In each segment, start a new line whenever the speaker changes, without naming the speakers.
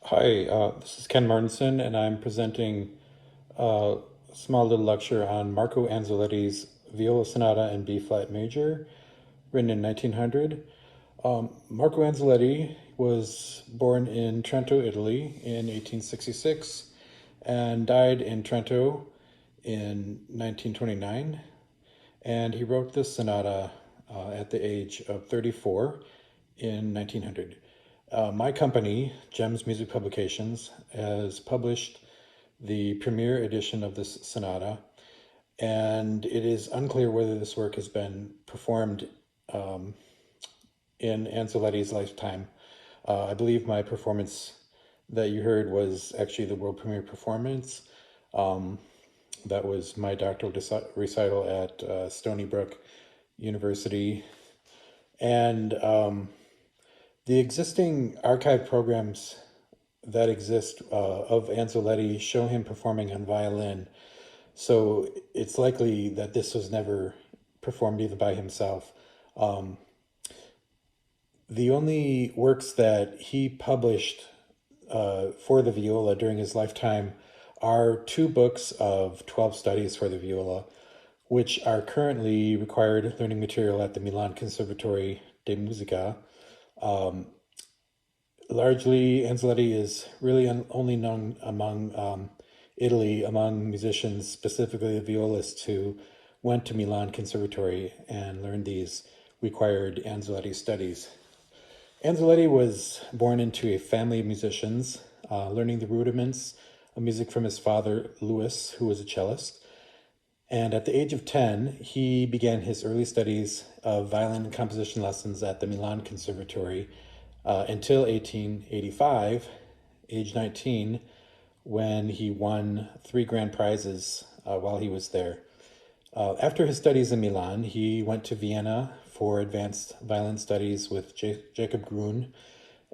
Hi, this is Ken Martinson, and I'm presenting a small little lecture on Marco Anzoletti's Viola Sonata in B flat major, written in 1900. Marco Anzoletti was born in Trento, Italy in 1866 and died in Trento in 1929. And he wrote this sonata at the age of 34 in 1900. My company, Gems Music Publications, has published the premiere edition of this sonata, and it is unclear whether this work has been performed in Anzoletti's lifetime. I believe my performance that you heard was actually the world premiere performance. That was my doctoral recital at Stony Brook University. And the existing archive programs that exist of Anzoletti show him performing on violin. So it's likely that this was never performed either by himself. The only works that he published for the viola during his lifetime are two books of 12 studies for the viola, which are currently required learning material at the Milan Conservatory de Musica. Largely, Anzoletti is really only known among Italy, among musicians, specifically the violists who went to Milan Conservatory and learned these required Anzoletti studies. Anzoletti was born into a family of musicians, learning the rudiments of music from his father, Louis, who was a cellist. And at the age of 10, he began his early studies of violin composition lessons at the Milan Conservatory until 1885, age 19, when he won 3 grand prizes while he was there. After his studies in Milan, he went to Vienna for advanced violin studies with Jacob Grun,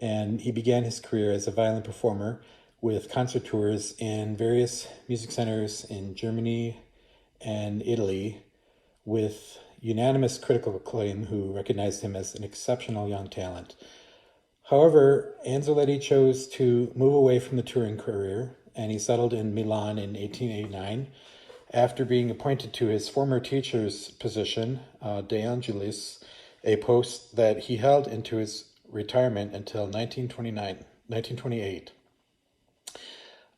and he began his career as a violin performer with concert tours in various music centers in Germany and Italy, with unanimous critical acclaim, who recognized him as an exceptional young talent. However, Anzoletti chose to move away from the touring career, and he settled in Milan in 1889 after being appointed to his former teacher's position, De Angelis, a post that he held into his retirement until 1928.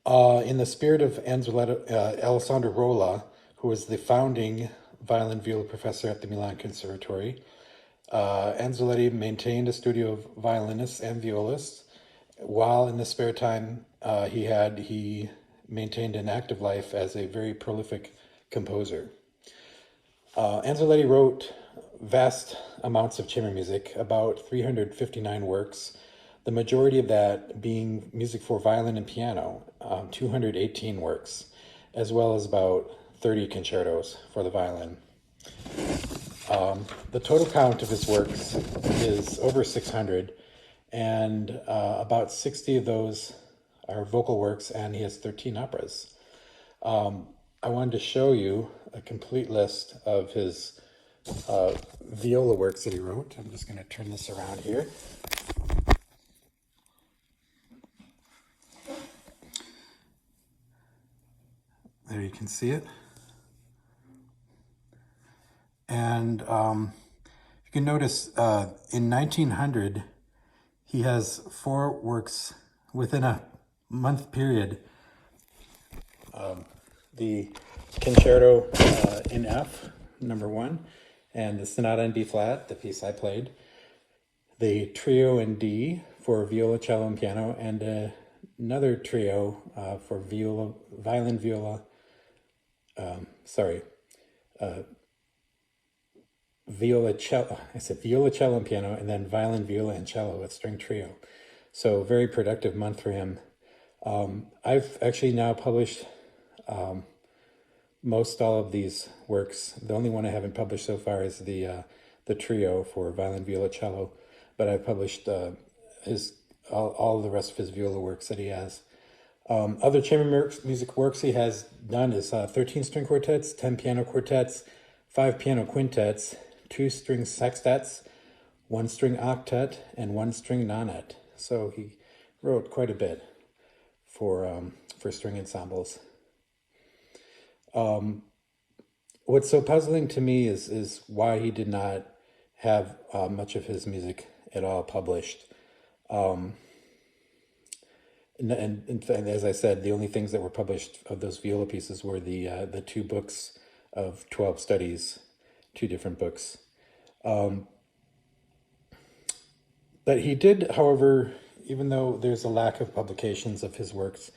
In the spirit of Alessandro Rolla, who was the founding violin viola professor at the Milan Conservatory, Anzoletti maintained a studio of violinists and violists, while in the spare time he maintained an active life as a very prolific composer. Anzoletti wrote vast amounts of chamber music, about 359 works, the majority of that being music for violin and piano, 218 works, as well as about 30 concertos for the violin. The total count of his works is over 600, and about 60 of those are vocal works, and he has 13 operas. I wanted to show you a complete list of his viola works that he wrote. I'm just going to turn this around here. There you can see it. And you can notice in 1900, he has 4 works within a month period. The Concerto in F, number 1, and the Sonata in D flat, the piece I played. The Trio in D for viola, cello, and piano, and another trio for violin, viola, viola, cello, viola, cello, and piano, and then violin, viola, and cello with string trio. So very productive month for him. I've actually now published most all of these works. The only one I haven't published so far is the trio for violin, viola, cello, but I've published all the rest of his viola works that he has. Other chamber music works he has done is 13 string quartets, 10 piano quartets, 5 piano quintets, 2 string sextets, 1 string octet, and 1 string nonet. So he wrote quite a bit. for string ensembles. What's so puzzling to me is why he did not have much of his music at all published. And as I said, the only things that were published of those viola pieces were the two books of 12 studies, two different books. But he did, however, even though there's a lack of publications of his works,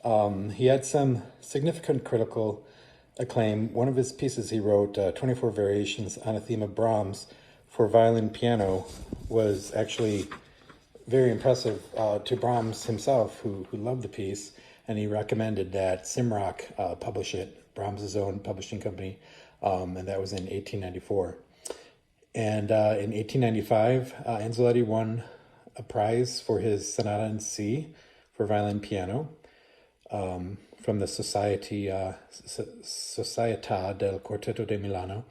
he had some significant critical acclaim. One of his pieces he wrote, 24 Variations on a Theme of Brahms for Violin Piano, was actually very impressive to Brahms himself, who loved the piece, and he recommended that Simrock publish it, Brahms's own publishing company, and that was in 1894. And in 1895, Anzoletti won a prize for his Sonata in C for violin piano from the Società del Quartetto di Milano.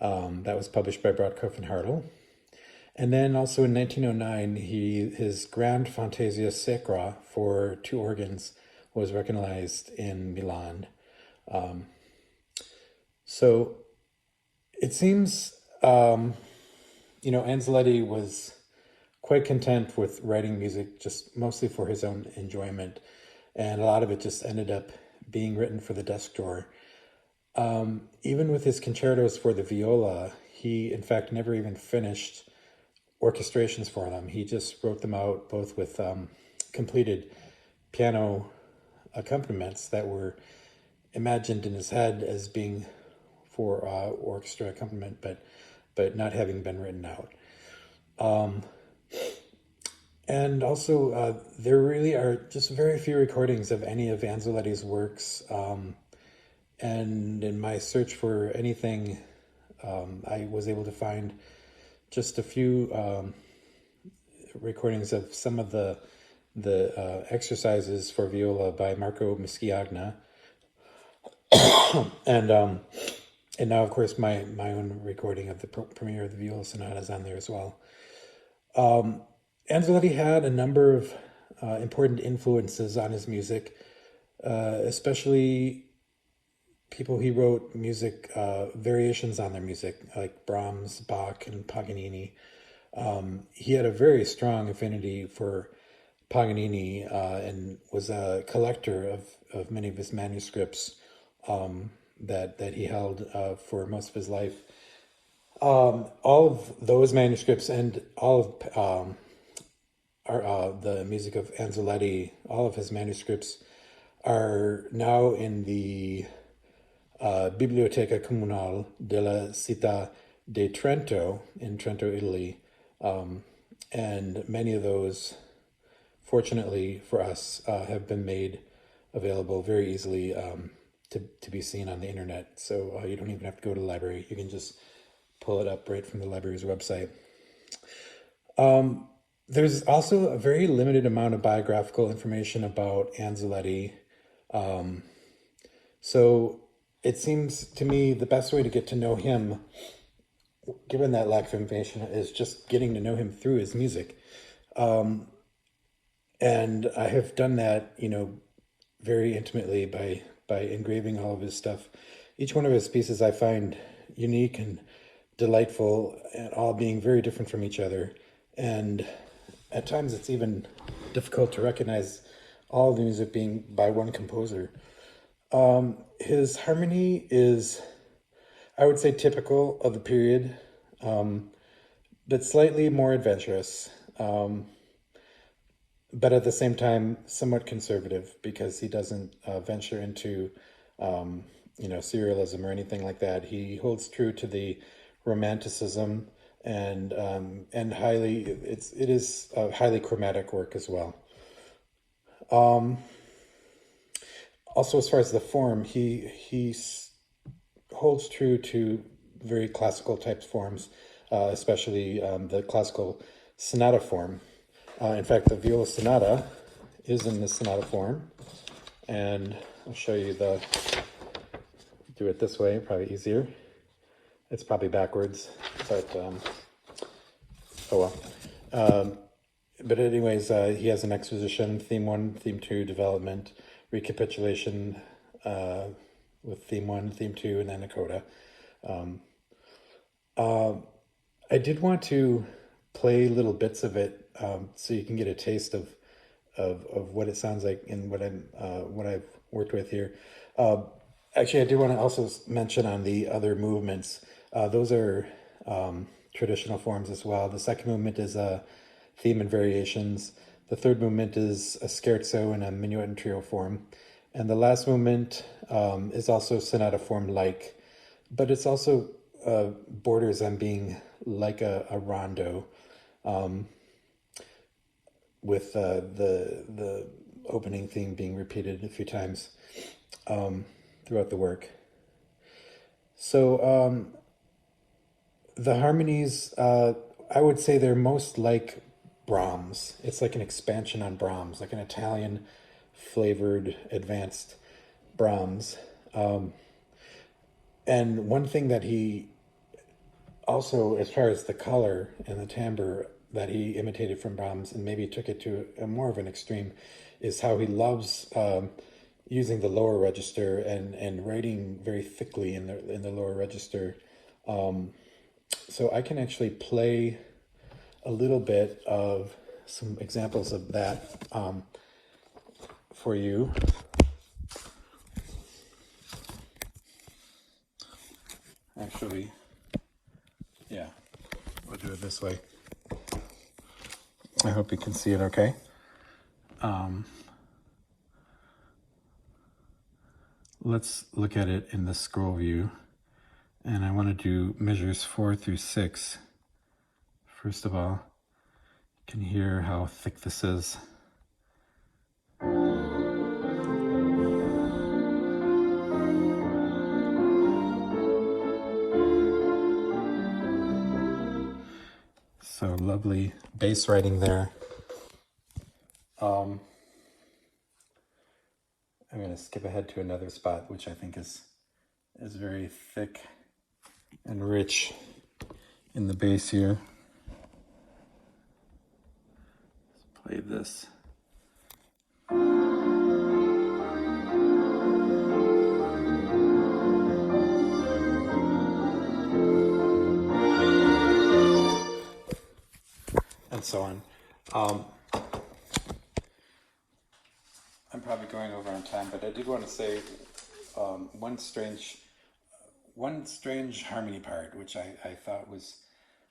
That was published by Brodkopf and Hartel. And then also in 1909, his Grand Fantasia Sacra for two organs was recognized in Milan. So it seems, Anzoletti was quite content with writing music just mostly for his own enjoyment. And a lot of it just ended up being written for the desk drawer. Even with his concertos for the viola, he in fact never even finished orchestrations for them. He just wrote them out both with completed piano accompaniments that were imagined in his head as being for orchestra accompaniment, but not having been written out. And also, there really are just very few recordings of any of Anzoletti's works. And in my search for anything, I was able to find just a few recordings of some of the exercises for viola by Marco Mischiagna, and now of course my own recording of the premiere of the Viola Sonata is on there as well. Anzoletti had a number of important influences on his music, especially people he wrote music, variations on their music, like Brahms, Bach, and Paganini. He had a very strong affinity for Paganini and was a collector of many of his manuscripts that he held for most of his life. All of those manuscripts and all of the music of Anzoletti, all of his manuscripts are now in the Biblioteca Comunale della Città di Trento in Trento, Italy, and many of those, fortunately for us, have been made available very easily to be seen on the internet. So you don't even have to go to the library. You can just pull it up right from the library's website. There's also a very limited amount of biographical information about Anzoletti. So it seems to me the best way to get to know him, given that lack of information, is just getting to know him through his music. And I have done that, very intimately by engraving all of his stuff. Each one of his pieces I find unique and delightful, and all being very different from each other. And at times it's even difficult to recognize all of the music being by one composer. His harmony is, I would say, typical of the period, but slightly more adventurous, but at the same time somewhat conservative, because he doesn't venture into serialism or anything like that. He holds true to the romanticism and highly, it is a highly chromatic work as well. Also, as far as the form, he holds true to very classical type forms, especially the classical sonata form. In fact, the Viola Sonata is in the sonata form, and I'll show you do it this way, probably easier. It's probably backwards, but oh well. but anyways, he has an exposition, theme 1, theme 2, development, recapitulation with theme 1, theme 2, and then a coda. I did want to play little bits of it so you can get a taste of what it sounds like and what I've worked with here. Actually, I do want to also mention on the other movements. Those are traditional forms as well. The second movement is a theme and variations. The third movement is a scherzo and a minuet and trio form. And the last movement is also sonata form like, but it's also borders on being like a rondo, with the opening theme being repeated a few times throughout the work. So the harmonies, I would say they're most like Brahms. It's like an expansion on Brahms, like an Italian flavored advanced Brahms. And one thing that he also, as far as the color and the timbre that he imitated from Brahms and maybe took it to a more of an extreme, is how he loves using the lower register and writing very thickly in the lower register. So I can actually play a little bit of some examples of that for you. Actually, yeah, we'll do it this way. I hope you can see it okay. Let's look at it in the scroll view. And I want to do measures 4 through 6. First of all, you can hear how thick this is. So lovely bass writing there. I'm going to skip ahead to another spot, which I think is very thick and rich in the bass here. Let's play this. And so on. I'm probably going over on time, but I did want to say one strange harmony part, which I thought was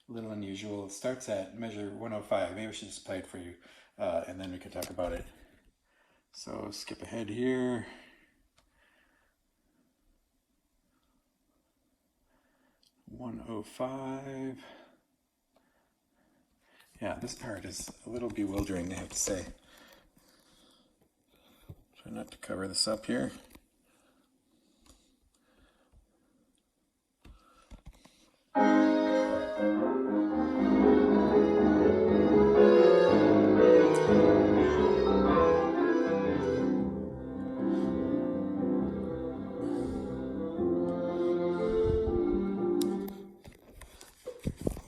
a little unusual. It starts at measure 105. Maybe I should just play it for you, and then we can talk about it. So skip ahead here. (105). Yeah, this part is a little bewildering, I have to say. Try not to cover this up here.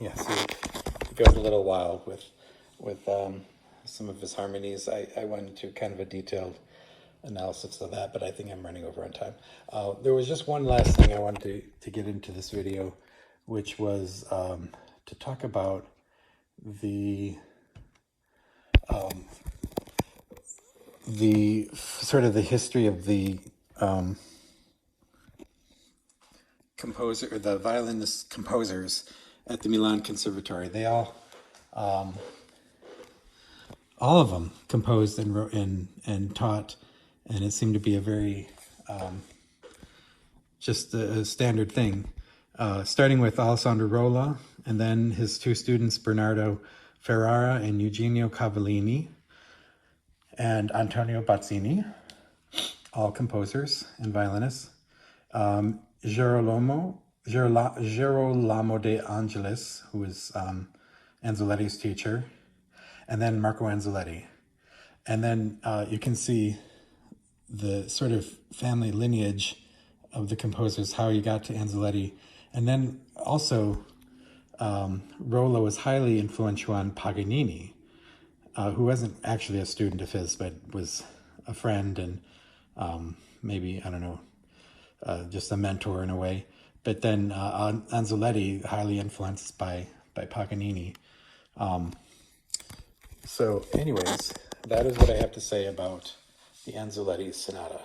Yeah, so it goes a little wild with some of his harmonies. I went into kind of a detailed analysis of that, but I think I'm running over on time. There was just one last thing I wanted to get into this video, which was to talk about the sort of the history of the composer, or the violinist composers at the Milan Conservatory. They all of them composed and wrote and taught, and it seemed to be a very just a standard thing. Starting with Alessandro Rolla, and then his two students Bernardo Ferrara and Eugenio Cavallini, and Antonio Bazzini, all composers and violinists. Girolamo de Angelis, who was Anzoletti's teacher, and then Marco Anzoletti. And then you can see the sort of family lineage of the composers, how he got to Anzoletti. And then also Rolla was highly influential on Paganini. who wasn't actually a student of his, but was a friend and maybe, I don't know, just a mentor in a way. But then Anzoletti, highly influenced by Paganini. So anyways, that is what I have to say about the Anzoletti Sonata.